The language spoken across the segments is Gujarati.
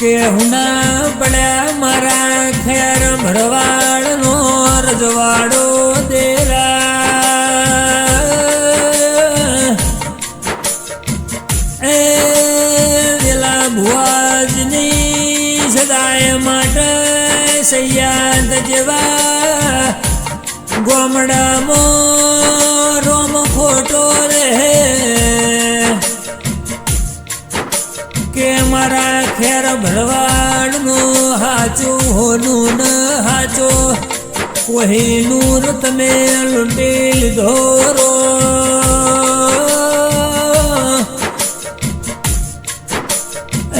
કે હુના પડ્યા મારા ખેર ભરવાડનો રજવાડો દેરા એ વેલા ભુવાજની સદાય માટે સૈયાદ જેવા ગોમડામાં રોમ ખોટો રહે કે મારા ખેર ભરવાડનું હાચું હોનું ન હાચો કોહીનું તમે લૂંટી લીધો રો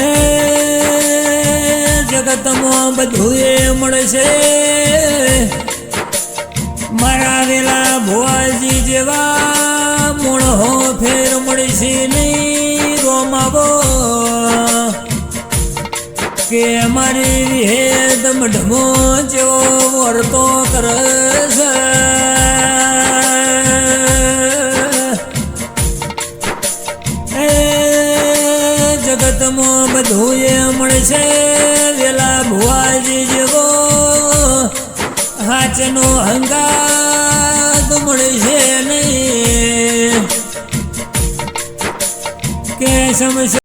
એ જગતમાં બધું એ મળશે મારા વેલા ભુવાજી જેવા મૂળહો ફેર મળશે નહીં રોમાવો કે મારી વિહેદ મઢમો જેવો વર્તો કરશે એ જગતમાં બધું એ મળશે વેલા ભુવાજી જેવો હાચનો હંગાત મળશે નહીં કે સમસ્યા